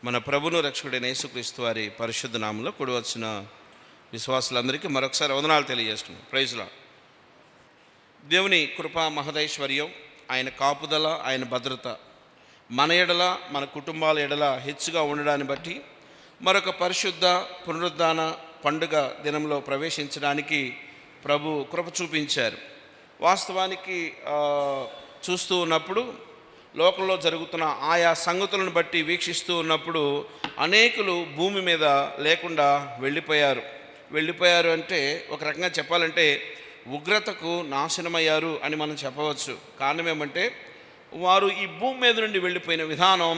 మన ప్రభును రక్షకుడైన యేసుక్రీస్తు వారి పరిశుద్ధ నామంలో కూడి వచ్చిన విశ్వాసులందరికీ మరొకసారి వందనాలు తెలియజేస్తున్నాం. Praise Lord. దేవుని కృపా మహదైశ్వర్యం, ఆయన కాపుదల, ఆయన భద్రత మన ఎడల, మన కుటుంబాల ఎడల హెచ్చుగా ఉండడాన్ని బట్టి మరొక పరిశుద్ధ పునరుద్ధాన పండుగ దినంలో ప్రవేశించడానికి ప్రభు కృప చూపించారు. వాస్తవానికి చూస్తూ ఉన్నప్పుడు, లోకంలో జరుగుతున్న ఆయా సంగతులను బట్టి వీక్షిస్తూ ఉన్నప్పుడు అనేకులు భూమి మీద లేకుండా వెళ్ళిపోయారు అంటే ఒక రకంగా చెప్పాలంటే ఉగ్రతకు నాశనమయ్యారు అని మనం చెప్పవచ్చు. కారణం ఏమంటే వారు ఈ భూమి మీద నుండి వెళ్ళిపోయిన విధానం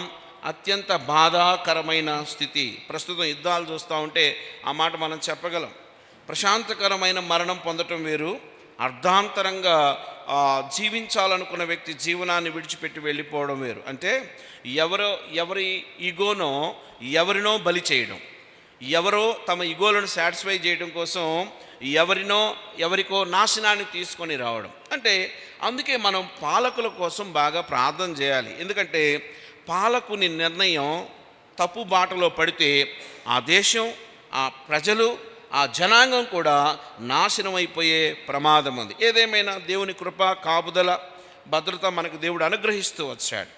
అత్యంత బాధాకరమైన స్థితి. ప్రస్తుతం యుద్ధాలు చూస్తూ ఉంటే ఆ మాట మనం చెప్పగలం. ప్రశాంతకరమైన మరణం పొందటం వేరు, అర్ధాంతరంగా జీవించాలనుకున్న వ్యక్తి జీవనాన్ని విడిచిపెట్టి వెళ్ళిపోవడం వేరు. అంటే ఎవరి ఈగోనో ఎవరినో బలి చేయడం, ఎవరో తమ ఈగోలను సాటిస్ఫై చేయడం కోసం ఎవరికో నాశనాన్ని తీసుకొని రావడం. అంటే అందుకే మనం పాలకుల కోసం బాగా ప్రార్థన చేయాలి. ఎందుకంటే పాలకుని నిర్ణయం తప్పు బాటలో పడితే ఆ దేశం, ఆ ప్రజలు, ఆ జనాంగం కూడా నాశనం అయిపోయే ప్రమాదం ఉంది. ఏదేమైనా దేవుని కృప, కాపుదల, భద్రత మనకు దేవుడు అనుగ్రహిస్తూ వచ్చాడు.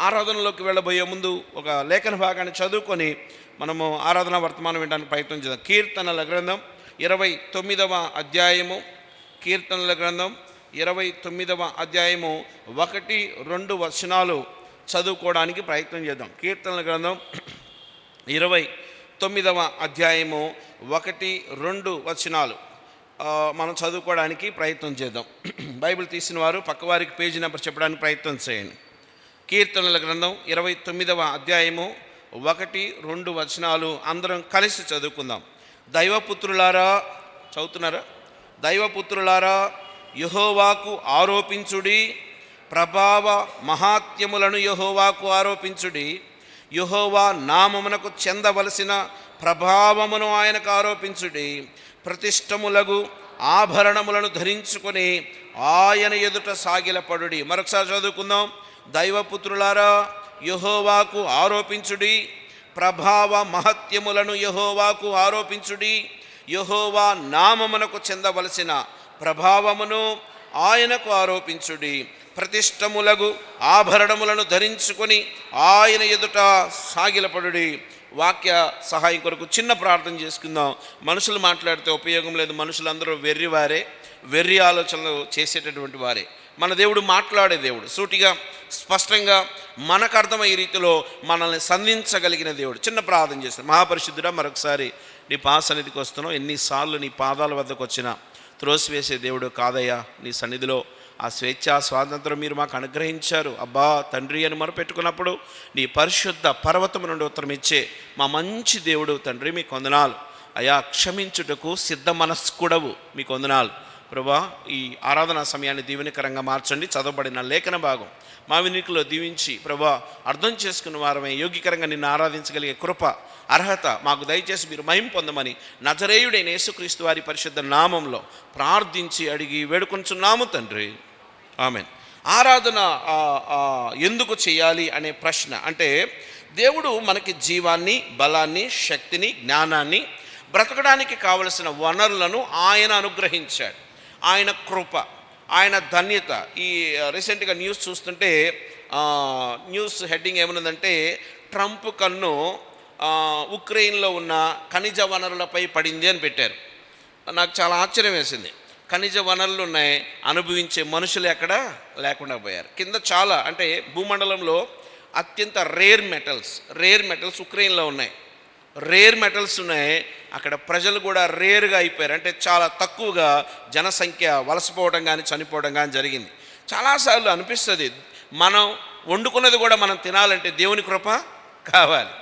ఆరాధనలోకి వెళ్ళబోయే ముందు ఒక లేఖన భాగాన్ని చదువుకొని మనము ఆరాధన వర్తమానం వినడానికి ప్రయత్నం చేద్దాం. కీర్తనల గ్రంథం 29వ అధ్యాయము, కీర్తనల గ్రంథం 29వ అధ్యాయము 1-2 వచనాలు చదువుకోవడానికి ప్రయత్నం చేద్దాం. కీర్తనల గ్రంథం 29వ అధ్యాయము 1-2 వచనాలు మనం చదువుకోవడానికి ప్రయత్నం చేద్దాం. బైబిల్ తీసిన వారు పక్కవారికి పేజీ నెంబర్ చెప్పడానికి ప్రయత్నం చేయండి. కీర్తనల గ్రంథం 29వ అధ్యాయము 1-2 వచనాలు అందరం కలిసి చదువుకుందాం. దైవపుత్రులారా, చదువుతున్నారా? దైవపుత్రులారా, యెహోవాకు ఆరోపించుడి, ప్రభావ మహాత్యములను యెహోవాకు ఆరోపించుడి. యెహోవా నామమునకు చెందవలసిన ప్రభావమును ఆయనకు ఆరోపించుడి. ప్రతిష్టములగు ఆభరణములను ధరించుకొని ఆయన ఎదుట సాగిలపడుడి. మరొకసారి చదువుకుందాం. దైవపుత్రులారా, యెహోవాకు ఆరోపించుడి, ప్రభావ మహత్యములను యెహోవాకు ఆరోపించుడి. యెహోవా నామమునకు చెందవలసిన ప్రభావమును ఆయనకు ఆరోపించుడి. ప్రతిష్టములగు ఆభరణములను ధరించుకొని ఆయన ఎదుట సాగిలపడుడి. వాక్య సహాయం కొరకు చిన్న ప్రార్థన చేసుకుందాం. మనుషులు మాట్లాడితే ఉపయోగం లేదు. మనుషులందరూ వెర్రి ఆలోచనలు చేసేటటువంటి వారే. మన దేవుడు మాట్లాడే దేవుడు, సూటిగా స్పష్టంగా మనకు అర్థమయ్యే రీతిలో మనల్ని సంధించగలిగిన దేవుడు. చిన్న ప్రార్థన చేస్తాం. మహాపరిశుద్ధుడా, మరొకసారి నీ సన్నిధికి వస్తున్నాం. ఎన్నిసార్లు నీ పాదాల వద్దకు వచ్చినా త్రోసివేసే దేవుడు కాదయ్యా. నీ సన్నిధిలో ఆ స్వేచ్ఛ, స్వాతంత్రం మీరు మాకు అనుగ్రహించారు. అబ్బా తండ్రి అని మొరపెట్టుకున్నప్పుడు నీ పరిశుద్ధ పర్వతము నుండి ఉత్తరం ఇచ్చే మా మంచి దేవుడు తండ్రి, మీకు వందనాలు అయా. క్షమించుటకు సిద్ధ మనస్కుడవు, మీకు వందనాలు ప్రభా. ఈ ఆరాధనా సమయాన్ని దీవెనకరంగా మార్చండి. చదవబడిన లేఖన భాగం మా వినికిలో దీవించి ప్రభా, అర్థం చేసుకున్న వారమే యోగ్యకరంగా నిన్ను ఆరాధించగలిగే కృప, అర్హత మాకు దయచేసి మీరు మహిమ పొందమని నజరేయుడైన యేసుక్రీస్తు వారి పరిశుద్ధ నామంలో ప్రార్థించి అడిగి వేడుకొంచున్నాము తండ్రి, ఆమేన్. ఆరాధన ఎందుకు చేయాలి అనే ప్రశ్న, అంటే దేవుడు మనకి జీవాన్ని, బలాన్ని, శక్తిని, జ్ఞానాన్ని, బ్రతకడానికి కావలసిన వనరులను ఆయన అనుగ్రహించాడు. ఆయన కృప, ఆయన ధన్యత. ఈ రీసెంట్గా న్యూస్ చూస్తుంటే న్యూస్ హెడ్డింగ్ ఏమన్నదంటే, ట్రంప్ కన్ను ఉక్రెయిన్లో ఉన్న ఖనిజ వనరులపై పడింది అని పెట్టారు. నాకు చాలా ఆశ్చర్యం వేసింది. ఖనిజ వనరులు ఉన్నాయి, అనుభవించే మనుషులు ఎక్కడ లేకుండా పోయారు. కింద చాలా, అంటే భూమండలంలో అత్యంత రేర్ మెటల్స్ ఉక్రెయిన్లో ఉన్నాయి. రేర్ మెటల్స్ ఉన్నాయి. అక్కడ ప్రజలు కూడా రేర్గా అయిపోయారు. అంటే చాలా తక్కువగా జనసంఖ్య వలసపోవడం కానీ చనిపోవడం కానీ జరిగింది. చాలాసార్లు అనిపిస్తుంది, మనం వండుకున్నది కూడా మనం తినాలంటే దేవుని కృప కావాలి.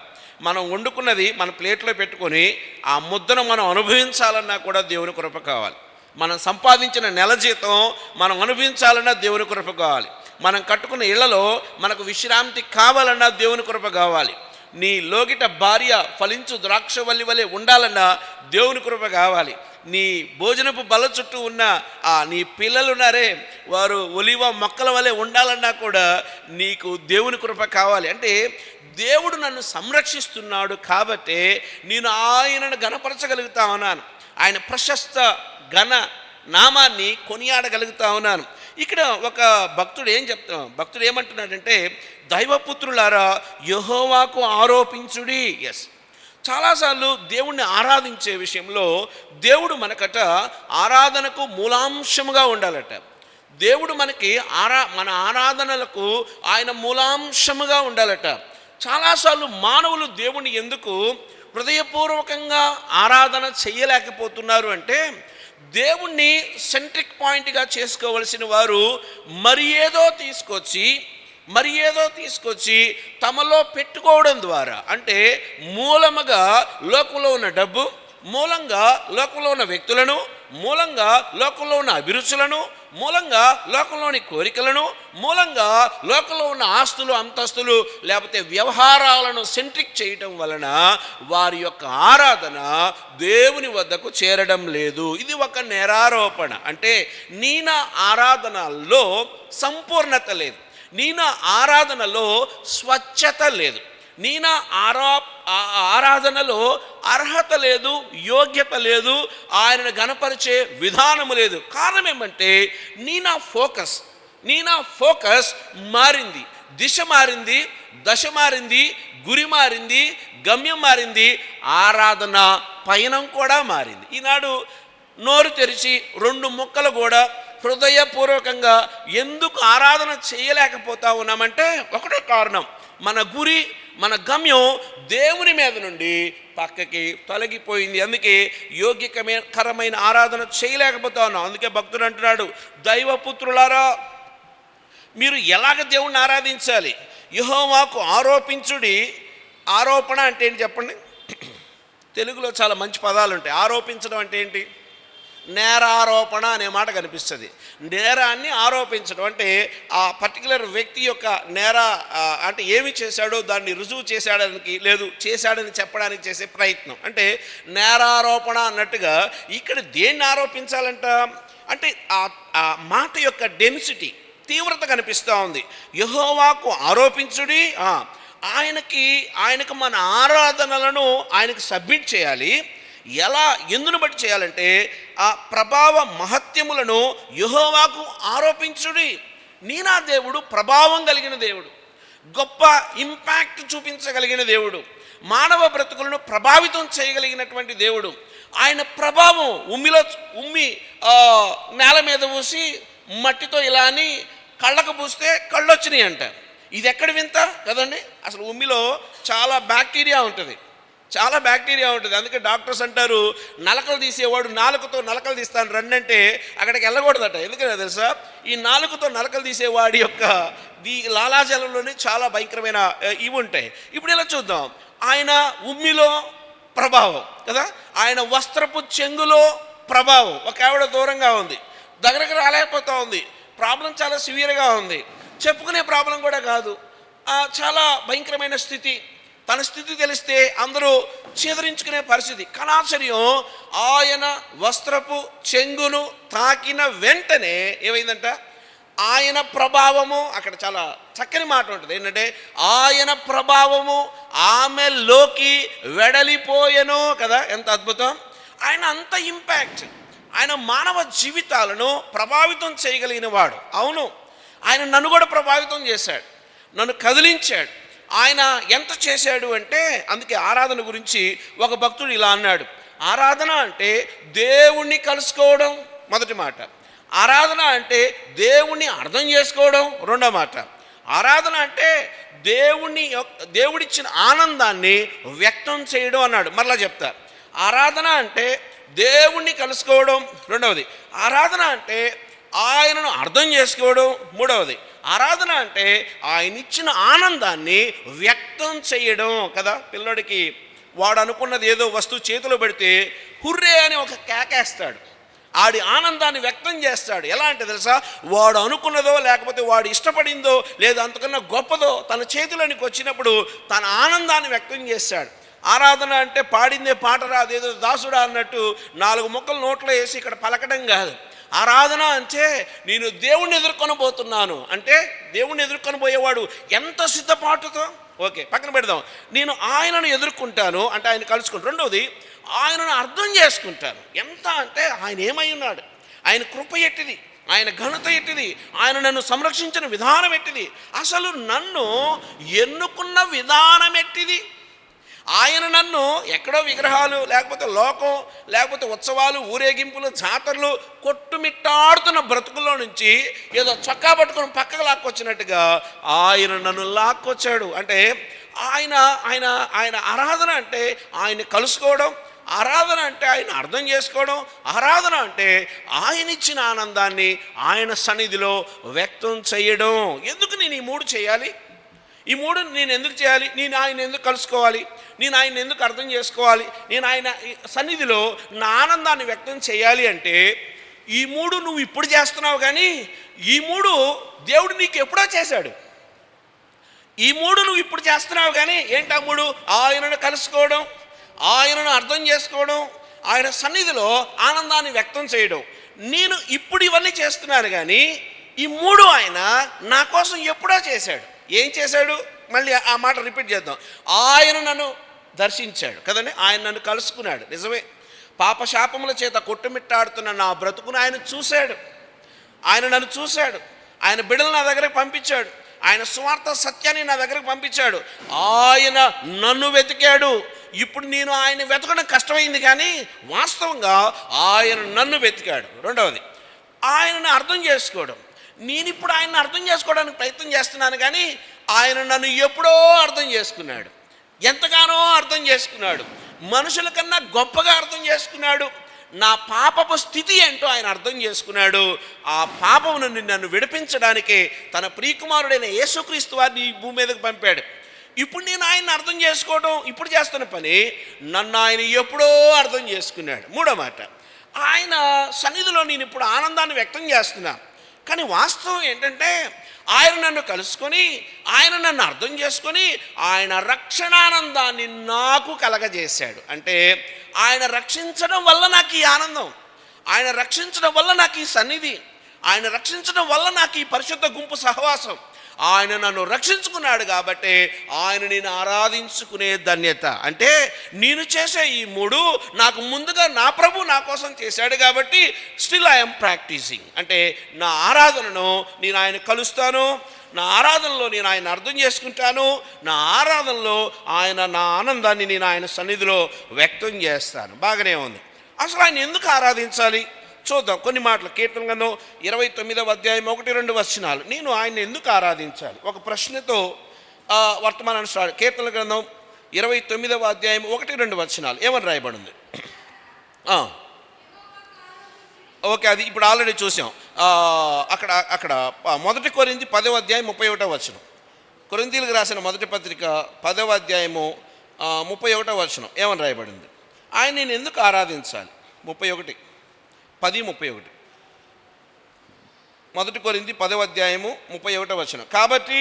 మనం వండుకున్నది మన ప్లేట్లో పెట్టుకొని ఆ ముద్దను మనం అనుభవించాలన్నా కూడా దేవుని కృప కావాలి. మనం సంపాదించిన నెల జీతం మనం అనుభవించాలన్నా దేవుని కృప కావాలి. మనం కట్టుకున్న ఇళ్లలో మనకు విశ్రాంతి కావాలన్నా దేవుని కృప కావాలి. నీ లోగిట భార్య ఫలించు ద్రాక్షవల్లి వలె ఉండాలన్నా దేవుని కృప కావాలి. నీ భోజనపు బల్ల చుట్టూ ఉన్న నీ పిల్లలున్నారే, వారు ఒలివ మొక్కల వలె ఉండాలన్నా కూడా నీకు దేవుని కృప కావాలి. అంటే దేవుడు నన్ను సంరక్షిస్తున్నాడు కాబట్టే నేను ఆయనను ఘనపరచగలుగుతా ఉన్నాను, ఆయన ప్రశస్త ఘన నామాన్ని కొనియాడగలుగుతా ఉన్నాను. ఇక్కడ ఒక భక్తుడు ఏమంటున్నాడంటే, దైవపుత్రులారా యెహోవాకు ఆరోపించుడి. ఎస్, చాలాసార్లు దేవుణ్ణి ఆరాధించే విషయంలో దేవుడు మనకట ఆరాధనకు మూలాంశముగా ఉండాలట. దేవుడు మనకి మన ఆరాధనలకు ఆయన మూలాంశముగా ఉండాలట. చాలాసార్లు మానవులు దేవుణ్ణి ఎందుకు హృదయపూర్వకంగా ఆరాధన చెయ్యలేకపోతున్నారు అంటే, దేవుణ్ణి సెంట్రిక్ పాయింట్గా చేసుకోవలసిన వారు మరి ఏదో తీసుకొచ్చి తమలో పెట్టుకోవడం ద్వారా, అంటే మూలముగా లోకంలో ఉన్న డబ్బు, మూలంగా లోకంలో ఉన్న వ్యక్తులను, మూలంగా లోకంలో ఉన్న అభిరుచులను, మూలంగా లోకంలోని కోరికలను, మూలంగా లోకంలో ఉన్న ఆస్తులు అంతస్తులు లేకపోతే వ్యవహారాలను సెంట్రిక్ చేయటం వలన వారి యొక్క ఆరాధన దేవుని వద్దకు చేరడం లేదు. ఇది ఒక నేరారోపణ. అంటే నీ నా ఆరాధనలో సంపూర్ణత లేదు, నీ నా ఆరాధనలో స్వచ్ఛత లేదు, నీ నా ఆరాధనలో అర్హత లేదు, యోగ్యత లేదు, ఆయనను గణపరిచే విధానము లేదు. కారణం ఏమంటే నీ నా ఫోకస్ మారింది, దిశ మారింది, దశ మారింది, గురి మారింది, గమ్యం మారింది, ఆరాధన పయనం కూడా మారింది. ఈనాడు నోరు తెరిచి 2 ముక్కలు కూడా హృదయపూర్వకంగా ఎందుకు ఆరాధన చేయలేకపోతా ఉన్నామంటే ఒకటే కారణం, మన గురి, మన గమ్యం దేవుని మీద నుండి పక్కకి తొలగిపోయింది. అందుకే యోగ్యకరమైన ఆరాధన చేయలేకపోతా ఉన్నాం. అందుకే భక్తుడు అంటున్నాడు, దైవపుత్రులారా మీరు ఎలాగ దేవుణ్ణి ఆరాధించాలి? యెహోవాకు ఆరోపించుడి. ఆరోపణ అంటే ఏంటి చెప్పండి? తెలుగులో చాలా మంచి పదాలు ఉంటాయి. ఆరోపించడం అంటే ఏంటి? నేరారోపణ అనే మాట కనిపిస్తుంది. నేరాన్ని ఆరోపించడం అంటే ఆ పర్టికులర్ వ్యక్తి యొక్క అంటే ఏమి చేశాడో దాన్ని రుజువు చేశాడని చెప్పడానికి చేసే ప్రయత్నం, అంటే నేరారోపణ అన్నట్టుగా ఇక్కడ దేన్ని ఆరోపించాలంట అంటే ఆ మాట యొక్క డెన్సిటీ, తీవ్రత కనిపిస్తూ ఉంది. యెహోవాకు ఆరోపించుడి. ఆయనకు మన ఆరాధనలను ఆయనకు సబ్మిట్ చేయాలి. ఎందును బట్టి చేయాలంటే ఆ ప్రభావ మహత్యములను యెహోవాకు ఆరోపించుడి. నా దేవుడు ప్రభావం కలిగిన దేవుడు, గొప్ప ఇంపాక్ట్ చూపించగలిగిన దేవుడు, మానవ బ్రతుకులను ప్రభావితం చేయగలిగినటువంటి దేవుడు. ఆయన ప్రభావం ఉమ్మి నేల మీద పూసి మట్టితో ఇలా అని కళ్ళకు పూస్తే కళ్ళు వచ్చినాయి అంట. ఇది ఎక్కడ వింత కదండి? అసలు ఉమ్మిలో చాలా బ్యాక్టీరియా ఉంటుంది. అందుకే డాక్టర్స్ అంటారు, నలకలు తీసేవాడు నాలుకతో నలకలు తీస్తాను రండి అంటే అక్కడికి వెళ్ళకూడదట. ఎందుకంటే తెలుసా, ఈ నాలుకతో నలకలు తీసేవాడి యొక్క లాలాజలంలోనే చాలా భయంకరమైన ఇవి ఉంటాయి. ఇప్పుడు ఇలా చూద్దాం, ఆయన ఉమ్మిలో ప్రభావం కదా, ఆయన వస్త్రపు చెంగులో ప్రభావం. ఒక ఆవిడ దూరంగా ఉంది, దగ్గరకు రాలేకపోతా ఉంది, ప్రాబ్లం చాలా సివియర్గా ఉంది, చెప్పుకునే ప్రాబ్లం కూడా కాదు, చాలా భయంకరమైన స్థితి. తన స్థితి తెలిస్తే అందరూ చేదరించుకునే పరిస్థితి. కళాచర్యం ఆయన వస్త్రపు చెంగును తాకిన వెంటనే ఏమైందంట? ఆయన ప్రభావము, అక్కడ చాలా చక్కని మాట ఉంటుంది ఏంటంటే, ఆయన ప్రభావము ఆమెలోకి వెడలిపోయెను కదా. ఎంత అద్భుతం! ఆయన అంత ఇంపాక్ట్, ఆయన మానవ జీవితాలను ప్రభావితం చేయగలిగిన వాడు. అవును, ఆయన నన్ను కూడా ప్రభావితం చేశాడు, నన్ను కదిలించాడు. ఆయన ఎంత చేశాడు అంటే, అందుకే ఆరాధన గురించి ఒక భక్తుడు ఇలా అన్నాడు, ఆరాధన అంటే దేవుణ్ణి కలుసుకోవడం మొదటి మాట, ఆరాధన అంటే దేవుణ్ణి అర్థం చేసుకోవడం రెండో మాట, ఆరాధన అంటే దేవుడిచ్చిన ఆనందాన్ని వ్యక్తం చేయడం అన్నాడు. మరలా చెప్తా, ఆరాధన అంటే దేవుణ్ణి కలుసుకోవడం రెండవది, ఆరాధన అంటే ఆయనను అర్థం చేసుకోవడం మూడవది, ఆరాధన అంటే ఆయన ఇచ్చిన ఆనందాన్ని వ్యక్తం చేయడం కదా. పిల్లడికి వాడు అనుకున్నది ఏదో వస్తువు చేతిలో పెడితే హుర్రే అని ఒక కేకేస్తాడు, ఆడి ఆనందాన్ని వ్యక్తం చేస్తాడు. ఎలా అంటే తెలుసా, వాడు అనుకున్నదో లేకపోతే వాడు ఇష్టపడిందో లేదా అంతకన్నా గొప్పదో తన చేతిలోనికి వచ్చినప్పుడు తన ఆనందాన్ని వ్యక్తం చేస్తాడు. ఆరాధన అంటే పాడిందే పాట రాదేదో దాసుడా అన్నట్టు 4 ముక్కలు నోట్లో వేసి ఇక్కడ పలకడం కాదు. ఆరాధన అంటే నేను దేవుణ్ణి ఎదుర్కొనబోతున్నాను అంటే, దేవుణ్ణి ఎదుర్కొని పోయేవాడు ఎంత సిద్ధపాటుతో, ఓకే పక్కన పెడదాం. నేను ఆయనను ఎదుర్కొంటాను అంటే ఆయన కలుసుకుంటాను. రెండవది, ఆయనను అర్థం చేసుకుంటాను. ఎంత అంటే ఆయన ఏమై ఉన్నాడు, ఆయన కృప ఎట్టిది, ఆయన ఘనత ఎట్టిది, ఆయన నన్ను సంరక్షించిన విధానం ఎట్టిది, అసలు నన్ను ఎన్నుకున్న విధానం ఎట్టిది. ఆయన నన్ను ఎక్కడో విగ్రహాలు, లేకపోతే లోకం, లేకపోతే ఉత్సవాలు, ఊరేగింపులు, జాతరలు, కొట్టుమిట్టాడుతున్న బ్రతుకుల్లో నుంచి ఏదో చొక్కా పట్టుకొని పక్కకు లాక్కొచ్చినట్టుగా ఆయన నన్ను లాక్కొచ్చాడు. అంటే ఆయన ఆయన ఆయన ఆరాధన అంటే ఆయన కలుసుకోవడం, ఆరాధన అంటే ఆయన అర్థం చేసుకోవడం, ఆరాధన అంటే ఆయన ఇచ్చిన ఆనందాన్ని ఆయన సన్నిధిలో వ్యక్తం చేయడం. ఎందుకు నేను ఈ మూడు చేయాలి? ఈ మూడు నేను ఎందుకు చేయాలి? నేను ఆయన ఎందుకు కలుసుకోవాలి? నేను ఆయన ఎందుకు అర్థం చేసుకోవాలి? నేను ఆయన సన్నిధిలో నా ఆనందాన్ని వ్యక్తం చేయాలి అంటే, ఈ మూడు నువ్వు ఇప్పుడు చేస్తున్నావు, కానీ ఈ మూడు దేవుడు నీకు ఎప్పుడో చేశాడు. ఈ మూడు నువ్వు ఇప్పుడు చేస్తున్నావు, కానీ ఏంటి ఆ మూడు? ఆయనను కలుసుకోవడం, ఆయనను అర్థం చేసుకోవడం, ఆయన సన్నిధిలో ఆనందాన్ని వ్యక్తం చేయడం. నేను ఇప్పుడు ఇవన్నీ చేస్తున్నాను, కానీ ఈ మూడు ఆయన నా కోసం ఎప్పుడో చేశాడు. ఏం చేశాడు? మళ్ళీ ఆ మాట రిపీట్ చేద్దాం. ఆయన నన్ను దర్శించాడు కదండి, ఆయన నన్ను కలుసుకున్నాడు. నిజమే, పాపశాపముల చేత కొట్టుమిట్టాడుతున్న నా బ్రతుకును ఆయన చూశాడు. ఆయన నన్ను చూశాడు. ఆయన బిడ్డలు నా దగ్గరకు పంపించాడు. ఆయన సువార్త సత్యాన్ని నా దగ్గరకు పంపించాడు. ఆయన నన్ను వెతికాడు. ఇప్పుడు నేను ఆయన వెతకడం కష్టమైంది, కానీ వాస్తవంగా ఆయన నన్ను వెతికాడు. రెండవది, ఆయనను అర్థం చేసుకోవడం. నేను ఇప్పుడు ఆయన్ని అర్థం చేసుకోవడానికి ప్రయత్నం చేస్తున్నాను, కానీ ఆయన నన్ను ఎప్పుడో అర్థం చేసుకున్నాడు. ఎంతగానో అర్థం చేసుకున్నాడు. మనుషుల కన్నా గొప్పగా అర్థం చేసుకున్నాడు. నా పాపపు స్థితి ఏంటో ఆయన అర్థం చేసుకున్నాడు. ఆ పాపము నుండి నన్ను విడిపించడానికే తన ప్రియకుమారుడైన యేసుక్రీస్తు వారిని ఈ భూమి మీదకి పంపాడు. ఇప్పుడు నేను ఆయన్ని అర్థం చేసుకోవడం ఇప్పుడు చేస్తున్న పని, నన్ను ఆయన ఎప్పుడో అర్థం చేసుకున్నాడు. మూడో మాట, ఆయన సన్నిధిలో నేను ఇప్పుడు ఆనందాన్ని వ్యక్తం చేస్తున్నా, కానీ వాస్తవం ఏంటంటే ఆయన నన్ను కలుసుకొని, ఆయన నన్ను అర్థం చేసుకొని, ఆయన రక్షణానందాన్ని నాకు కలగజేశాడు. అంటే ఆయన రక్షించడం వల్ల నాకు ఈ ఆనందం, ఆయన రక్షించడం వల్ల నాకు ఈ సన్నిధి, ఆయన రక్షించడం వల్ల నాకు ఈ పరిశుద్ధ గుంపు సహవాసం. ఆయన నన్ను రక్షించుకున్నాడు కాబట్టి ఆయన నేను ఆరాధించుకునే ధన్యత. అంటే నేను చేసే ఈ మూడు నాకు ముందుగా నా ప్రభు నా కోసం చేశాడు కాబట్టి స్టిల్ ఐఎమ్ ప్రాక్టీసింగ్. అంటే నా ఆరాధనను నేను ఆయన కలుస్తాను, నా ఆరాధనలో నేను ఆయన అర్థం చేసుకుంటాను, నా ఆరాధనలో ఆయన నా ఆనందాన్ని నేను ఆయన సన్నిధిలో వ్యక్తం చేస్తాను. బాగానే ఉంది. అసలు ఆయన ఎందుకు ఆరాధించాలి చూద్దాం. కొన్ని మాటలు. కీర్తన గ్రంథం 29వ అధ్యాయం 1-2 వచనాలు. నేను ఆయన ఎందుకు ఆరాధించాలి? ఒక ప్రశ్నతో వర్తమానాన్ని స్టార్ట్. కీర్తన గ్రంథం 29వ అధ్యాయం 1-2 వచనాలు ఏమని రాయబడింది? ఓకే, అది ఇప్పుడు ఆల్రెడీ చూసాం. అక్కడ 1 కొరింథీ 10వ అధ్యాయం 31వ వచనం. కొరింథీలకు రాసిన మొదటి పత్రిక 10వ అధ్యాయము 31వ వచనం ఏమని రాయబడింది? ఆయన నేను ఎందుకు ఆరాధించాలి? 10:31 1 కొరింథీ 10వ అధ్యాయము 31వ వచనం. కాబట్టి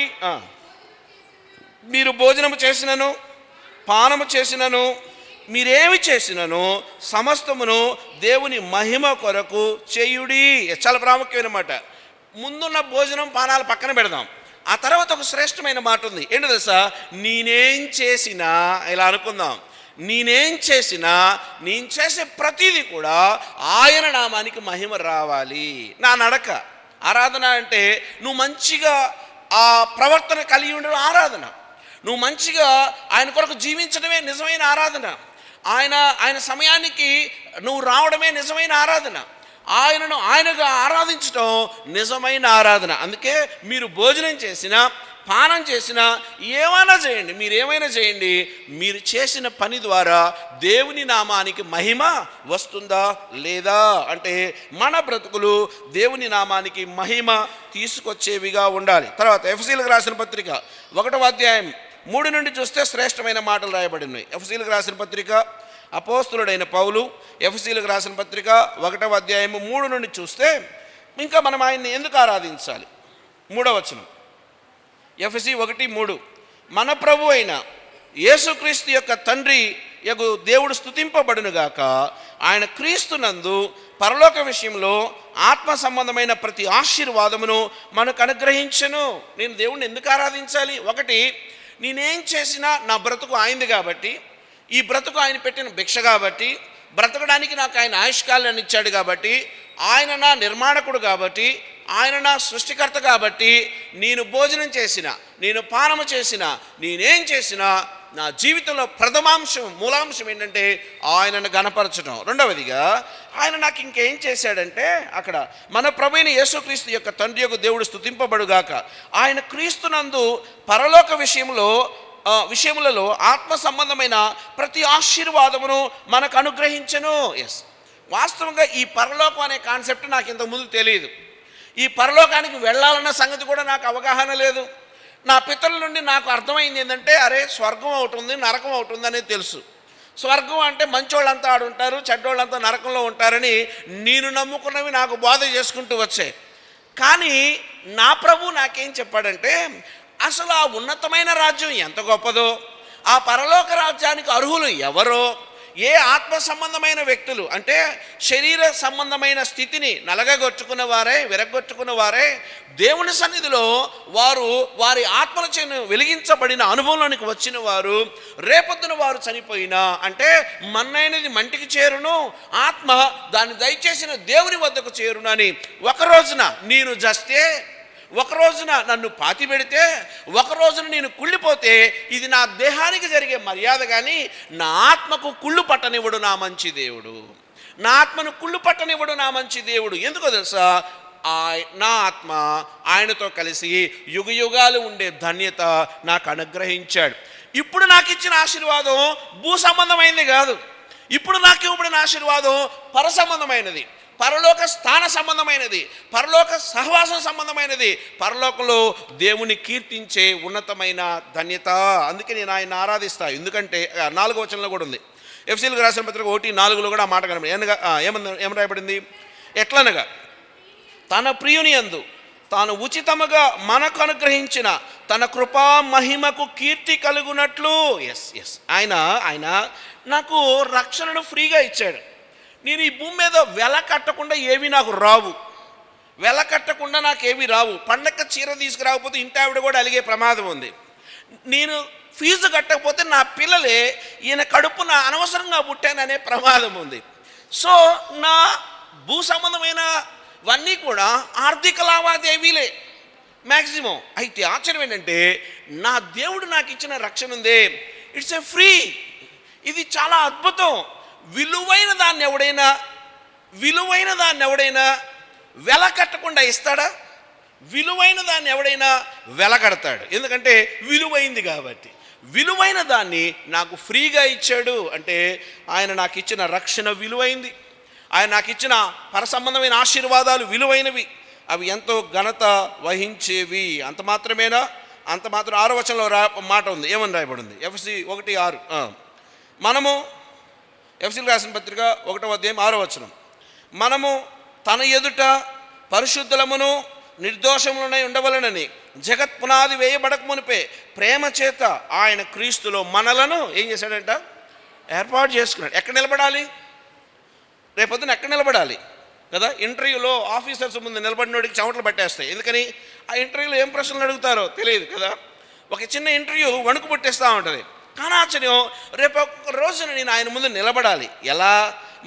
మీరు భోజనము చేసినను పానము చేసినను మీరేమి చేసినను సమస్తమును దేవుని మహిమ కొరకు చేయుడి. చాలా ప్రాముఖ్యమైన మాట. ముందున్న భోజనం పానాలు పక్కన పెడదాం. ఆ తర్వాత ఒక శ్రేష్టమైన మాట ఉంది. ఏంటో తెలుసా? నేనేం చేసినా, ఇలా అనుకుందాం, నేనేం చేసినా నేను చేసే ప్రతిదీ కూడా ఆయన నామానికి మహిమ రావాలి. నా నడక ఆరాధన అంటే నువ్వు మంచిగా ఆ ప్రవర్తన కలిగి ఉండడం ఆరాధన. నువ్వు మంచిగా ఆయన కొరకు జీవించడమే నిజమైన ఆరాధన. ఆయన సమయానికి నువ్వు రావడమే నిజమైన ఆరాధన. ఆయనను ఆయనగా ఆరాధించడం నిజమైన ఆరాధన. అందుకే మీరు భోజనం చేసినా పానం చేసినా ఏమైనా చేయండి, మీరేమైనా చేయండి, మీరు చేసిన పని ద్వారా దేవుని నామానికి మహిమ వస్తుందా లేదా అంటే మన బ్రతుకులు దేవుని నామానికి మహిమ తీసుకొచ్చేవిగా ఉండాలి. తర్వాత ఎఫెసీయులకు రాసిన పత్రిక 1వ అధ్యాయం 3 నుండి చూస్తే శ్రేష్టమైన మాటలు రాయబడి ఉన్నాయి. ఎఫెసీయులకు రాసిన పత్రిక అపోస్తలుడైన పౌలు ఎఫెసీయులకు రాసిన పత్రిక 1వ అధ్యాయం 3 నుండి చూస్తే ఇంకా మనం ఆయన్ని ఎందుకు ఆరాధించాలి? 3వ వచనం ఎఫెసీ 1:3 మన ప్రభు అయిన యేసుక్రీస్తు యొక్క తండ్రి యగు దేవుడు స్తుతింపబడునుగాక. ఆయన క్రీస్తునందు పరలోక విషయంలో ఆత్మ సంబంధమైన ప్రతి ఆశీర్వాదమును మనకు అనుగ్రహించను. నేను దేవుణ్ణి ఎందుకు ఆరాధించాలి? ఒకటి, నేనేం చేసినా నా బ్రతుకు ఆయనది కాబట్టి, ఈ బ్రతుకు ఆయన పెట్టిన భిక్ష కాబట్టి, బ్రతకడానికి నాకు ఆయన ఆయుష్కాలాన్ని ఇచ్చాడు కాబట్టి, ఆయన నా నిర్మాణకుడు కాబట్టి, ఆయన నా సృష్టికర్త కాబట్టి, నేను భోజనం చేసినా, నేను పానము చేసినా, నేనేం చేసినా నా జీవితంలో ప్రథమాంశం, మూలాంశం ఏంటంటే ఆయనను గణపరచడం. రెండవదిగా ఆయన నాకు ఇంకేం చేశాడంటే, అక్కడ మన ప్రభువైన యేసుక్రీస్తు యొక్క తండ్రి యొక్క దేవుడు స్తుతింపబడుగాక, ఆయన క్రీస్తునందు పరలోక విషయములలో ఆత్మ సంబంధమైన ప్రతి ఆశీర్వాదమును మనకు అనుగ్రహించను. ఎస్, వాస్తవంగా ఈ పరలోకం అనే కాన్సెప్ట్ నాకు ఇంతకుముందు తెలియదు. ఈ పరలోకానికి వెళ్ళాలన్న సంగతి కూడా నాకు అవగాహన లేదు. నా పితరుల నుండి నాకు అర్థమైంది ఏంటంటే, అరే స్వర్గం ఒకటి ఉంది, నరకం ఒకటి ఉంది అనేది తెలుసు. స్వర్గం అంటే మంచోళ్ళంతా ఆడుంటారు, చెడ్డోళ్ళంతా నరకంలో ఉంటారని నేను నమ్ముకున్నవి నాకు బోధ చేసుకుంటూ వచ్చాయి. కానీ నా ప్రభు నాకేం చెప్పాడంటే, అసలు ఆ ఉన్నతమైన రాజ్యం ఎంత గొప్పదో, ఆ పరలోక రాజ్యానికి అర్హులు ఎవరో, ఏ ఆత్మ సంబంధమైన వ్యక్తులు అంటే శరీర సంబంధమైన స్థితిని నలగగొట్టుకున్న వారే, విరగొట్టుకున్న వారే దేవుని సన్నిధిలో వారు వారి ఆత్మల చేను వెలిగించబడిన అనుభవంలోనికి వచ్చిన వారు, రేపొద్దున వారు చనిపోయినా అంటే మన్నైనది మంటికి చేరును, ఆత్మ దాన్ని దయచేసిన దేవుని వద్దకు చేరును అని ఒక రోజున నేను జస్తే, ఒక రోజున నన్ను పాతి పెడితే, ఒక రోజున నేను కుళ్ళిపోతే ఇది నా దేహానికి జరిగే మర్యాద, కానీ నా ఆత్మకు కుళ్ళు పట్టనివ్వడు నా మంచి దేవుడు. నా ఆత్మను కుళ్ళు పట్టనివ్వడు నా మంచి దేవుడు. ఎందుకో తెలుసా? నా ఆత్మ ఆయనతో కలిసి యుగయుగాలు ఉండే ధన్యత నాకు అనుగ్రహించాడు. ఇప్పుడు నాకు ఇచ్చిన ఆశీర్వాదం భూ సంబంధమైనది కాదు. ఇప్పుడు నాకు ఇవ్వబడిన ఆశీర్వాదం పర సంబంధమైనది, పరలోక స్థాన సంబంధమైనది, పరలోక సహవాసం సంబంధమైనది, పరలోకంలో దేవుని కీర్తించే ఉన్నతమైన ధన్యత. అందుకే నేను ఆయన ఆరాధిస్తాను. ఎందుకంటే 4వ వచనంలో కూడా ఉంది, ఎఫెసీయులకు రాసిన పత్రిక 1:4 కూడా ఆ మాట కనబడి ఏమని రాయబడింది? ఎట్లనగా తన ప్రియుని యందు తాను ఉచితముగా మనకు అనుగ్రహించిన తన కృపా మహిమకు కీర్తి కలుగునట్లు. ఎస్ ఆయన నాకు రక్షణను ఫ్రీగా ఇచ్చాడు. నేను ఈ భూమి మీద వెల కట్టకుండా ఏవి నాకు రావు, వెల కట్టకుండా నాకేవి రావు. పండగ చీర తీసుకురాకపోతే ఇంటి ఆవిడ కూడా అలిగే ప్రమాదం ఉంది. నేను ఫీజు కట్టకపోతే నా పిల్లలే ఈయన కడుపున అనవసరంగా పుట్టాననే ప్రమాదం ఉంది. సో నా భూ సంబంధమైనవన్నీ కూడా ఆర్థిక లావాదేవీలే మ్యాక్సిమం. అయితే ఆశ్చర్యం ఏంటంటే, నా దేవుడు నాకు ఇచ్చిన రక్షణ ఉందే, ఇట్స్ ఏ ఫ్రీ. ఇది చాలా అద్భుతం. విలువైన దాన్ని ఎవడైనా వెల కట్టకుండా ఇస్తాడా? విలువైన దాన్ని ఎవడైనా వెల కడతాడు. ఎందుకంటే విలువైంది కాబట్టి. విలువైన దాన్ని నాకు ఫ్రీగా ఇచ్చాడు అంటే ఆయన నాకు ఇచ్చిన రక్షణ విలువైంది, ఆయన నాకు ఇచ్చిన పర సంబంధమైన ఆశీర్వాదాలు విలువైనవి, అవి ఎంతో ఘనత వహించేవి. అంత మాత్రమేనా? అంత మాత్రం 6వ వచనంలో మాట ఉంది. ఏమని రాయబడింది? ఎఫెసీ 1:6. మనము ఎఫెసీయులకు రాసిన పత్రిక 1వ అధ్యాయం 6వ వచనం, మనము తన ఎదుట పరిశుద్ధులమును నిర్దోషములనై ఉండవలనని జగత్ పునాది వేయబడక మునిపే ప్రేమ చేత ఆయన క్రీస్తులో మనలను ఏం చేశాడంట? ఏర్పాటు చేసుకున్నాడు. ఎక్కడ నిలబడాలి? రేపొద్దున ఎక్కడ నిలబడాలి కదా? ఇంటర్వ్యూలో ఆఫీసర్స్ ముందు నిలబడినోడికి చెమటలు పట్టేస్తాయి. ఎందుకని? ఆ ఇంటర్వ్యూలో ఏం ప్రశ్నలు అడుగుతారో తెలియదు కదా. ఒక చిన్న ఇంటర్వ్యూ వణుకు పుట్టేస్తూ ఉంటుంది. కానీ ఆశ్చర్యం, రేపు ఒక రోజున నేను ఆయన ముందు నిలబడాలి. ఎలా?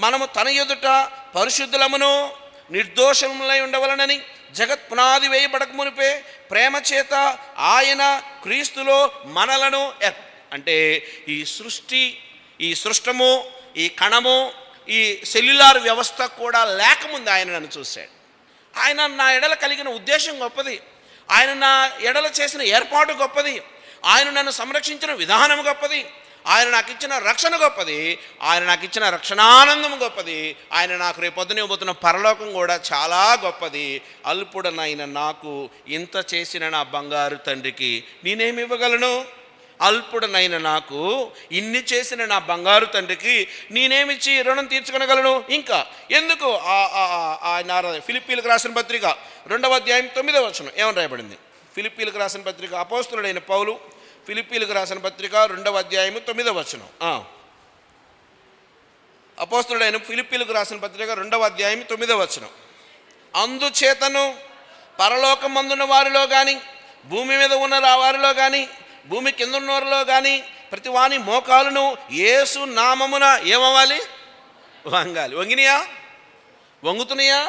మనము తన ఎదుట పరిశుద్ధులమును నిర్దోషములై ఉండవలనని జగత్ పునాది వేయబడక మునిపే ప్రేమ చేత ఆయన క్రీస్తులో మనలను అంటే ఈ సృష్టము, ఈ కణము, ఈ సెల్యులార్ వ్యవస్థ కూడా లేకముందు ఆయన నన్ను చూశాడు. ఆయన నా ఎడల కలిగిన ఉద్దేశం గొప్పది, ఆయన నా ఎడల చేసిన ఏర్పాటు గొప్పది, ఆయన నన్ను సంరక్షించిన విధానం గొప్పది, ఆయన నాకు ఇచ్చిన రక్షణ గొప్పది, ఆయన నాకు ఇచ్చిన రక్షణానందం గొప్పది, ఆయన నాకు రేపొద్దునే పోతున్న పరలోకం కూడా చాలా గొప్పది. అల్పుడనైన నాకు ఇంత చేసిన నా బంగారు తండ్రికి నేనేమి ఇవ్వగలను? అల్పుడనైన నాకు ఇన్ని చేసిన నా బంగారు తండ్రికి నేనేమిచ్చి రుణం తీర్చుకొనగలను? ఇంకా ఎందుకు? ఫిలిప్పీలకు రాసిన పత్రిక 2వ అధ్యాయం 9వ వచనం ఏమని రాయబడింది? ఫిలిప్పీలకు రాసిన పత్రిక అపోస్తలుడైన పౌలు ఫిలిప్పీలకు రాసిన పత్రిక 2వ అధ్యాయము 9వ వచనం. అపోస్తలుడైన ఫిలిప్పీలకు రాసిన పత్రిక 2వ అధ్యాయం 9వ వచనం. అందుచేతను పరలోకమందున్న వారిలో కానీ, భూమి మీద ఉన్న వారిలో కానీ, భూమి కింద ఉన్న వారిలో కానీ ప్రతి వాని మోకాలును యేసు నామమున ఏమవ్వాలి? వంగాలి. వంగినాయా? వంగుతున్నాయా?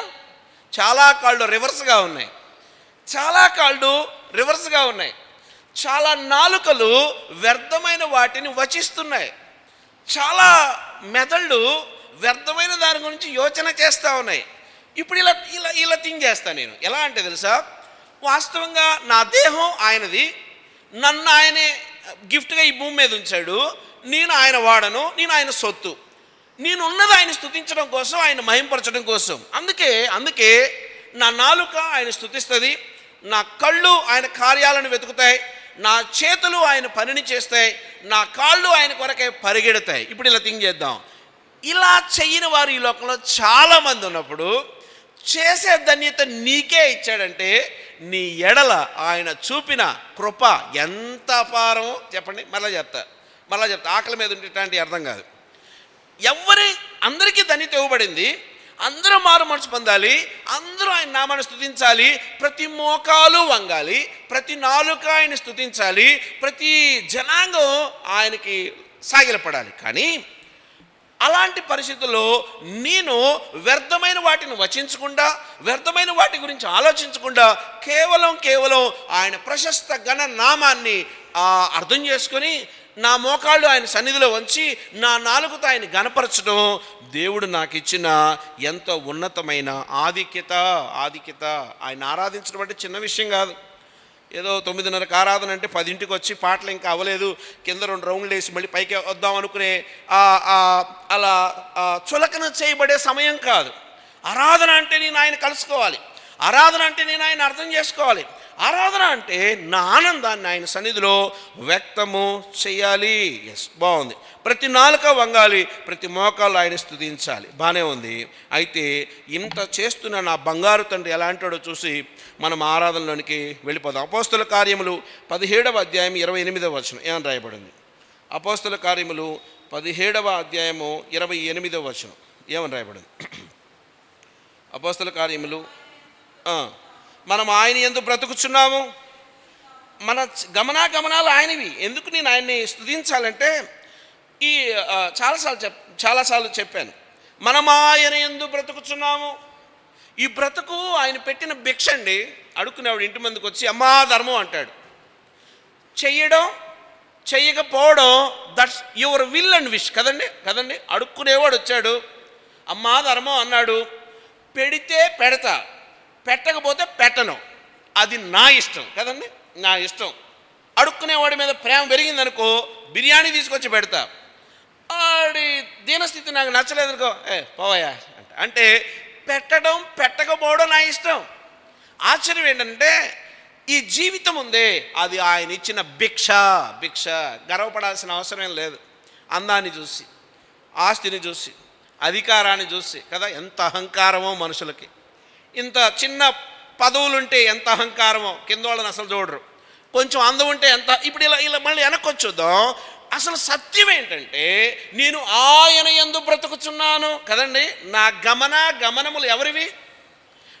చాలా కాళ్ళు రివర్స్గా ఉన్నాయి. చాలా కాళ్ళు రివర్స్గా ఉన్నాయి. చాలా నాలుకలు వ్యర్థమైన వాటిని వచిస్తున్నాయి. చాలా మెదళ్ళు వ్యర్థమైన దాని గురించి యోచన చేస్తూ ఉన్నాయి. ఇప్పుడు ఇలా ఇలా ఇలా థింక్ చేస్తాను నేను. ఎలా అంటే తెలుసా, వాస్తవంగా నా దేహం ఆయనది, నన్ను ఆయనే గిఫ్ట్గా ఈ భూమి మీద ఉంచాడు, నేను ఆయన వాడను, నేను ఆయన సొత్తు, నేను ఉన్నది ఆయన స్తుతించడం కోసం, ఆయన మహింపరచడం కోసం. అందుకే నా నాలుక ఆయన స్తుతిస్తుంది, నా కళ్ళు ఆయన కార్యాలను వెతుకుతాయి, నా చేతులు ఆయన పనిని చేస్తాయి, నా కాళ్ళు ఆయన కొరకే పరిగెడతాయి. ఇప్పుడు ఇలా థింక్ చేద్దాం. ఇలా చెయ్యని వారు ఈ లోకంలో చాలామంది ఉన్నప్పుడు చేసే ధన్యత నీకే ఇచ్చాడంటే నీ ఎడల ఆయన చూపిన కృప ఎంత అపారమో చెప్పండి. మళ్ళీ చెప్తా ఆకలి మీద ఉండేటువంటి అర్థం కాదు. అందరికీ ధన్యత ఇవ్వబడింది, అందరూ మారు మనసు పొందాలి, అందరూ ఆయన నామాన్ని స్తుతించాలి, ప్రతి మోకాలు వంగాలి, ప్రతి నాలుక ఆయన స్తుతించాలి, ప్రతి జనాంగం ఆయనకి సాగిలపడాలి. కానీ అలాంటి పరిస్థితుల్లో నేను వ్యర్థమైన వాటిని వచించకుండా, వ్యర్థమైన వాటి గురించి ఆలోచించకుండా కేవలం ఆయన ప్రశస్త ఘన నామాన్ని అర్థం చేసుకొని నా మోకాళ్ళు ఆయన సన్నిధిలో వంచి నా నాలుకతో ఆయన గణపరచడం దేవుడు నాకు ఇచ్చిన ఎంతో ఉన్నతమైన ఆధిక్యత. ఆయన ఆరాధించడం అంటే చిన్న విషయం కాదు. ఏదో 9:30కి ఆరాధన అంటే 10ంటికి వచ్చి పాటలు ఇంకా అవ్వలేదు, కింద 2 రౌండ్లు వేసి మళ్ళీ పైకి వద్దాం అనుకునే అలా చులకన చేయబడే సమయం కాదు. ఆరాధన అంటే నేను ఆయన కలుసుకోవాలి, ఆరాధన అంటే నేను ఆయన అర్థం చేసుకోవాలి, ఆరాధన అంటే నా ఆనందాన్ని ఆయన సన్నిధిలో వ్యక్తము చేయాలి. ఎస్, బాగుంది. ప్రతి నాలుక వంగాలి, ప్రతి మోకాలు ఆయన స్తుతించాలి. బాగానే ఉంది. అయితే ఇంత చేస్తున్న నా బంగారు తండ్రి ఎలాంటాడో చూసి మనం ఆరాధనలోనికి వెళ్ళిపోదాం. అపోస్తల కార్యములు 17వ అధ్యాయం 28వ వచనం ఏమని రాయబడింది? అపోస్తల కార్యములు 17వ అధ్యాయము 28వ వచనం ఏమని రాయబడింది? అపోస్తల కార్యములు మనం ఆయన యందు బ్రతుకుచున్నాము, మన గమనాలు ఆయనవి. ఎందుకు నేను ఆయన్ని స్తుతించాలంటే ఈ చాలాసార్లు చెప్పాను, మనం ఆయన యందు బ్రతుకుచున్నాము. ఈ బ్రతుకు ఆయన పెట్టిన భిక్ష అండి. అడుక్కునేవాడు ఇంటి ముందుకు వచ్చి అమ్మా ధర్మం అంటాడు. చెయ్యకపోవడం that's your will and wish కదండి. అడుక్కునేవాడు వచ్చాడు, అమ్మా ధర్మం అన్నాడు, పెడితే పెడతా, పెట్టకపోతే పెట్టను, అది నా ఇష్టం కదండి, నా ఇష్టం. అడుక్కునేవాడి మీద ప్రేమ పెరిగిందనుకో బిర్యానీ తీసుకొచ్చి పెడతా, ఆడి దీనస్థితి నాకు నచ్చలేదనుకో పోవయా అంటే పెట్టడం పెట్టకపోవడం నా ఇష్టం. ఆశ్చర్యం ఏంటంటే ఈ జీవితం ఉందే అది ఆయన ఇచ్చిన భిక్ష. గర్వపడాల్సిన అవసరం లేదు. అందాన్ని చూసి, ఆస్తిని చూసి, అధికారాన్ని చూసి కదా ఎంత అహంకారమో మనుషులకి. ఇంత చిన్న పదవులుంటే ఎంత అహంకారమో, కింద వాళ్ళని అసలు చూడరు. కొంచెం అందం ఉంటే ఎంత. ఇప్పుడు ఇలా మళ్ళీ వెనక్కొచ్చుద్దాం. అసలు సత్యం ఏంటంటే నేను ఆయన యందు బ్రతుకుచున్నాను కదండి. నా గమనములు ఎవరివి?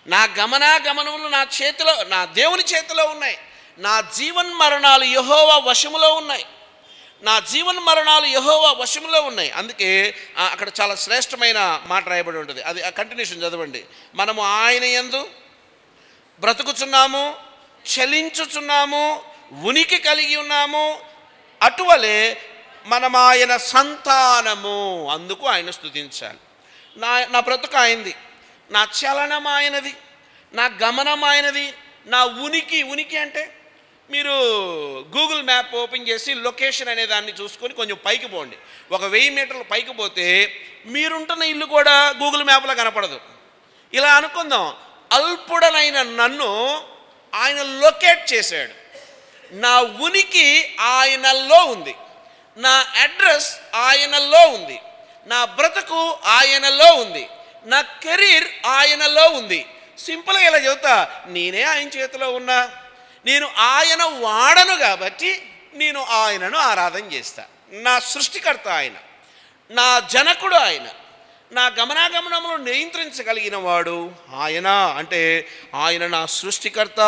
నా గమనములు నా చేతిలో, నా దేవుని చేతిలో ఉన్నాయి. నా జీవన్మరణాలు యెహోవా వశములో ఉన్నాయి. అందుకే అక్కడ చాలా శ్రేష్టమైన మాట రాయబడి ఉంటుంది. అది ఆ కంటిన్యూషన్ చదవండి. మనము ఆయన యందు బ్రతుకుచున్నాము, చలించుచున్నాము, ఉనికి కలిగి ఉన్నాము, అటువలే మనం ఆయన సంతానము. అందుకు ఆయన స్తుతించాలి. నా బ్రతుకు ఆయనది, నా చలనం ఆయనది, నా గమనం ఆయనది, నా ఉనికి అంటే మీరు గూగుల్ మ్యాప్ ఓపెన్ చేసి లొకేషన్ అనే దాన్ని చూసుకొని కొంచెం పైకి పోండి. 1000 మీటర్లు పైకి పోతే మీరుంటున్న ఇల్లు కూడా గూగుల్ మ్యాప్లో కనపడదు. ఇలా అనుకుందాం, అల్పుడనైన నన్ను ఆయన లొకేట్ చేశాడు. నా ఉనికి ఆయనలో ఉంది, నా అడ్రస్ ఆయనలో ఉంది, నా బ్రతుకు ఆయనలో ఉంది, నా కెరీర్ ఆయనలో ఉంది. సింపుల్గా ఇలా చెబుతా, నేనే ఆయన చేతిలో ఉన్నా, నేను ఆయన వాడను కాబట్టి నేను ఆయనను ఆరాధన చేస్తా. నా సృష్టికర్త ఆయన, నా జనకుడు ఆయన, నా గమనాగమనములను నియంత్రించగలిగిన వాడు ఆయన. అంటే ఆయన నా సృష్టికర్త,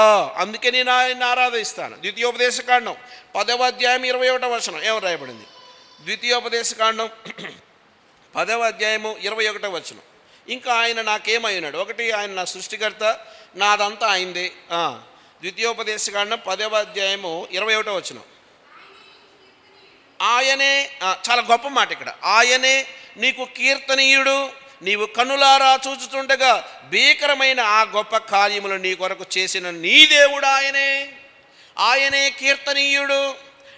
అందుకే నేను ఆయన ఆరాధిస్తాను. ద్వితీయోపదేశకాండం 10వ అధ్యాయం 21వ వచనం ఏమని రాయబడింది? ద్వితీయోపదేశకాండం 10వ అధ్యాయము 21వ వచనం. ఇంకా ఆయన నాకేమై ఉన్నాడు? ఒకటి, ఆయన నా సృష్టికర్త, నాదంతా ఆయనదే. ద్వితీయోపదేశకాండం 10వ అధ్యాయము 21వ వచనం. ఆయనే, చాలా గొప్ప మాట ఇక్కడ, ఆయనే నీకు కీర్తనీయుడు, నీవు కన్నులారా చూచుతుండగా భీకరమైన ఆ గొప్ప కార్యములు నీ కొరకు చేసిన నీ దేవుడు ఆయనే. ఆయనే కీర్తనీయుడు.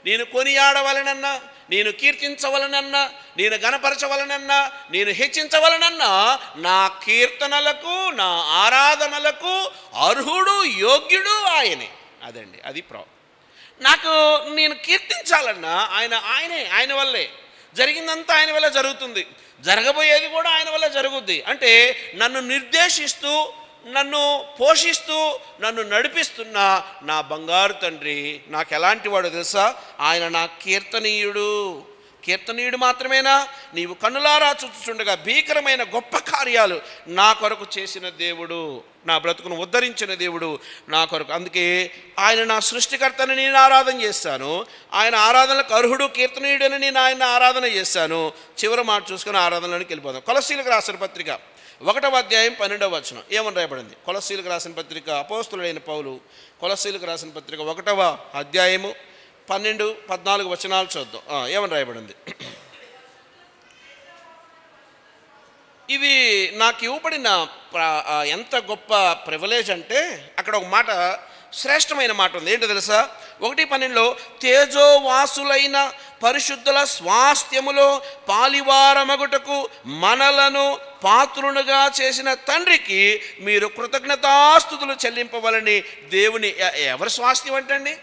నేను కొనియాడవలనన్నా, నేను కీర్తించవలనన్నా, నేను గణపరచవలనన్నా, నేను హెచ్చించవలనన్నా నా కీర్తనలకు, నా ఆరాధనలకు అర్హుడు, యోగ్యుడు ఆయనే. అదండి, అది నాకు నేను కీర్తించాలన్నా ఆయన వల్లే. జరిగిందంతా ఆయన వల్ల జరుగుతుంది, జరగబోయేది కూడా ఆయన వల్ల జరుగుద్ది. అంటే నన్ను నిర్దేశిస్తూ, నన్ను పోషిస్తూ, నన్ను నడిపిస్తున్న నా బంగారు తండ్రి నాకు ఎలాంటి వాడు తెలుసా? ఆయన నా కీర్తనీయుడు. కీర్తనీయుడు మాత్రమేనా? నీవు కన్నులారా చూచుచుండగా భీకరమైన గొప్ప కార్యాలు నా కొరకు చేసిన దేవుడు, నా బ్రతుకును ఉద్ధరించిన దేవుడు నా కొరకు. అందుకే ఆయన నా సృష్టికర్తని నేను ఆరాధన చేస్తాను, ఆయన ఆరాధనలకు అర్హుడు, కీర్తనీయుడని నేను ఆయన ఆరాధన చేస్తాను. చివరి మాట చూసుకుని ఆరాధనలోకి వెళ్ళిపోదాం. కొలస్సీలకు రాసిన పత్రిక 1వ అధ్యాయం 12వ వచనం ఏమని రాయబడింది? కొలస్సీలకు రాసిన పత్రిక, అపోస్తులుడైన పౌలు కొలస్సీలకు రాసిన పత్రిక 1వ అధ్యాయము 12, 14 వచనాలు చూద్దాం. ఏమని రాయబడింది? ఇది నాకు ఇవ్వబడిన ఎంత గొప్ప ప్రివిలేజ్ అంటే, అక్కడ ఒక మాట, శ్రేష్టమైన మాట ఉంది. ఏంటో తెలుసా? 1:12 తేజోవాసులైన పరిశుద్ధుల స్వాస్థ్యములో పాలివారమగుటకు మనలను పాత్రునుగా చేసిన తండ్రికి మీరు కృతజ్ఞతాస్తుతులు చెల్లింపవలని దేవుని. ఎవరి స్వాస్థ్యం అంటండి?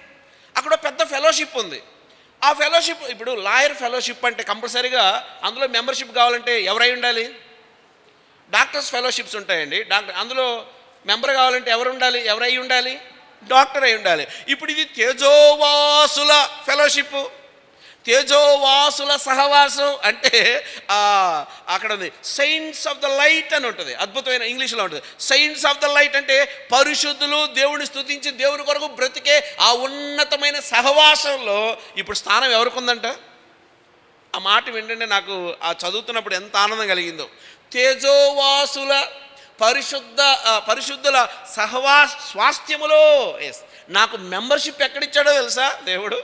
అక్కడ పెద్ద ఫెలోషిప్ ఉంది. ఆ ఫెలోషిప్, ఇప్పుడు లాయర్ ఫెలోషిప్ అంటే కంపల్సరీగా అందులో మెంబర్షిప్ కావాలంటే ఎవరై ఉండాలి? డాక్టర్స్ ఫెలోషిప్స్ ఉంటాయండి, అందులో మెంబర్ కావాలంటే ఎవరై ఉండాలి? డాక్టర్ అయి ఉండాలి. ఇప్పుడు ఇది తేజోవాసుల ఫెలోషిప్, తేజోవాసుల సహవాసం అంటే అక్కడ ఉంది సెయింట్స్ ఆఫ్ ద లైట్ అని ఉంటుంది, అద్భుతమైన ఇంగ్లీష్లో ఉంటుంది. సెయింట్స్ ఆఫ్ ద లైట్ అంటే పరిశుద్ధులు, దేవుని స్తుతించి దేవుని కొరకు బ్రతికే ఆ ఉన్నతమైన సహవాసంలో ఇప్పుడు స్థానం ఎవరికి ఉందంట? ఆ మాట వింటుంటే నాకు ఆ చదువుతున్నప్పుడు ఎంత ఆనందం కలిగిందో. తేజోవాసుల పరిశుద్ధుల స్వాస్థ్యములో. నాకు మెంబర్షిప్ ఎక్కడిచ్చాడో తెలుసా దేవుడు?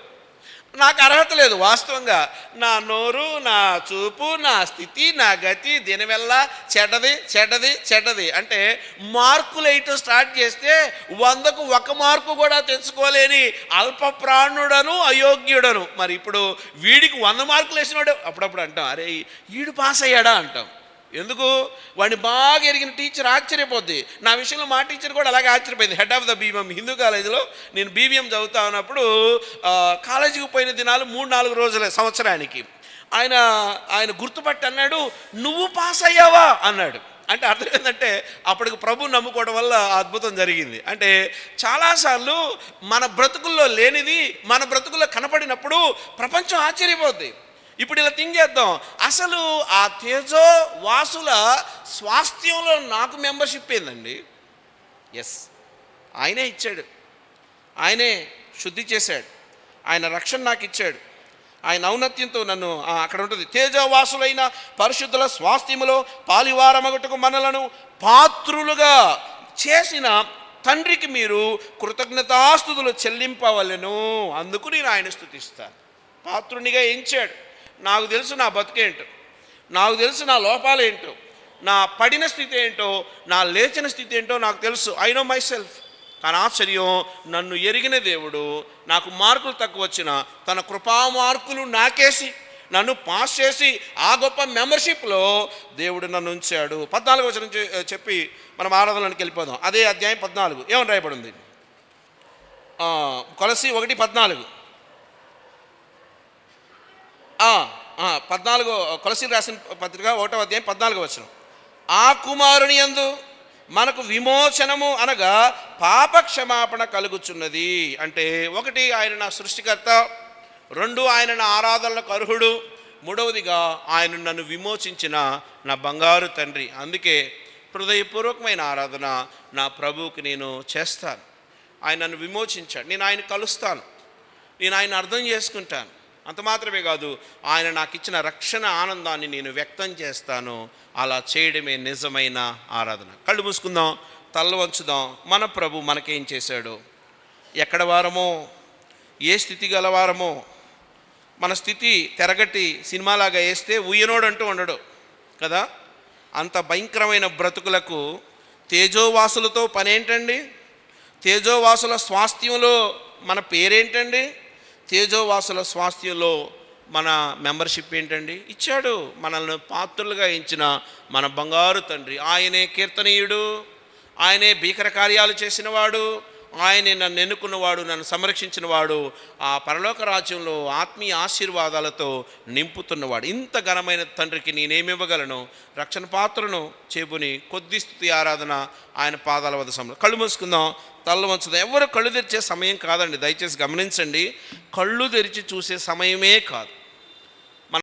నాకు అర్హత లేదు వాస్తవంగా. నా నోరు, నా చూపు, నా స్థితి, నా గతి దీనివల్ల చెడ్డది అంటే మార్కులు వేయటం స్టార్ట్ చేస్తే 100కు 1 మార్కు కూడా తెచ్చుకోలేని అల్ప ప్రాణుడను, అయోగ్యుడను. మరి ఇప్పుడు వీడికి 100 మార్కులు వేసినాడు అప్పుడప్పుడు అంటాం, అరే వీడు పాస్ అయ్యాడా అంటాం. ఎందుకు? వాడిని బాగా ఎరిగిన టీచర్ ఆశ్చర్యపోద్ది. నా విషయంలో మా టీచర్ కూడా అలాగే ఆశ్చర్యపోయింది. Head of the BBM Hindu కాలేజీలో నేను బీబీఎం చదువుతా ఉన్నప్పుడు కాలేజీకి పోయిన దినాలు 3-4 రోజులే సంవత్సరానికి. ఆయన గుర్తుపట్టి అన్నాడు, నువ్వు పాస్ అయ్యావా అన్నాడు. అంటే అర్థం ఏంటంటే అప్పటికి ప్రభు నమ్ముకోవడం వల్ల అద్భుతం జరిగింది. అంటే చాలాసార్లు మన బ్రతుకుల్లో లేనిది మన బ్రతుకుల్లో కనపడినప్పుడు ప్రపంచం ఆశ్చర్యపోద్ది. ఇప్పుడు ఇలా థింక్ చేద్దాం, అసలు ఆ తేజో వాసుల స్వాస్థ్యంలో నాకు మెంబర్షిప్ ఏందండి? ఎస్, ఆయనే ఇచ్చాడు, ఆయనే శుద్ధి చేశాడు, ఆయన రక్షణ నాకు ఇచ్చాడు, ఆయన ఔన్నత్యంతో నన్ను అక్కడ ఉంటుంది. తేజోవాసులైన పరిశుద్ధుల స్వాస్థ్యములో పాలివారమగుటకు మనలను పాత్రులుగా చేసిన తండ్రికి మీరు కృతజ్ఞతాస్తుతులు చెల్లింపవలెను. అందుకు నేను ఆయన స్తుతిస్తాను. పాత్రునిగా ఎంచాడు. నాకు తెలుసు నా బతుకేంటో, నాకు తెలుసు నా లోపాలేంటో, నా పడిన స్థితి ఏంటో, నా లేచిన స్థితి ఏంటో నాకు తెలుసు. I know my self. కానీ ఆశ్చర్యం, నన్ను ఎరిగిన దేవుడు నాకు మార్కులు తక్కువ వచ్చిన తన కృపా మార్కులు నాకేసి నన్ను పాస్ చేసి ఆ గొప్ప మెంబర్షిప్లో దేవుడు నన్ను ఉంచాడు. 14వ వచనం చెప్పి మనం ఆరాధనలోకి వెళ్ళిపోదాం. అదే అధ్యాయం 14 ఏమని రాయబడింది? కొలస్సీ 1:14. 14 కొలస్సీలు రాసిన పత్రిక 1వ అధ్యాయం 14వ వచనం. ఆ కుమారుని యందు మనకు విమోచనము అనగా పాప క్షమాపణ కలుగుచున్నది. అంటే 1 ఆయన నా సృష్టికర్త, 2 ఆయన నా ఆరాధనలకు అర్హుడు, మూడవదిగా ఆయన నన్ను విమోచించిన నా బంగారు తండ్రి. అందుకే హృదయపూర్వకమైన ఆరాధన నా ప్రభువుకి నేను చేస్తాను. ఆయన నన్ను విమోచించాడు, నేను ఆయన కలుస్తాను, నేను ఆయన అర్థం చేసుకుంటాను. అంత మాత్రమే కాదు, ఆయన నాకు ఇచ్చిన రక్షణ ఆనందాన్ని నేను వ్యక్తం చేస్తాను. అలా చేయడమే నిజమైన ఆరాధన. కళ్ళు మూసుకుందాం, తల్ల వంచుదాం. మన ప్రభు మనకేం చేశాడు, ఎక్కడ వారమో, ఏ స్థితి గలవారమో. మన స్థితి తెరగట్టి సినిమాలాగా వేస్తే ఉయ్యనోడంటూ ఉండడు కదా. అంత భయంకరమైన బ్రతుకులకు తేజోవాసులతో పనేంటండి? తేజోవాసుల స్వాస్థ్యంలో మన పేరేంటండి? తేజోవాసుల స్వాస్థ్యంలో మన మెంబర్షిప్ ఏంటండి? ఇచ్చాడు. మనల్ని పాత్రులుగా ఎంచిన మన బంగారు తండ్రి. ఆయనే కీర్తనీయుడు, ఆయనే భీకర కార్యాలు చేసినవాడు, ఆయనే నన్ను ఎన్నుకున్నవాడు, నన్ను సంరక్షించినవాడు, ఆ పరలోక రాజ్యంలో ఆత్మీయ ఆశీర్వాదాలతో నింపుతున్నవాడు. ఇంత ఘనమైన తండ్రికి నేనేమివ్వగలను? రక్షణ పాత్రను చేబుని కొద్ది స్తుతి ఆరాధన ఆయన పాదాల వద్ద సమయం. కళ్ళు మూసుకుందాం, తల్ల వంచుదాం. ఎవరు కళ్ళు తెరిచే సమయం కాదండి, దయచేసి గమనించండి. కళ్ళు తెరిచి చూసే సమయమే కాదు.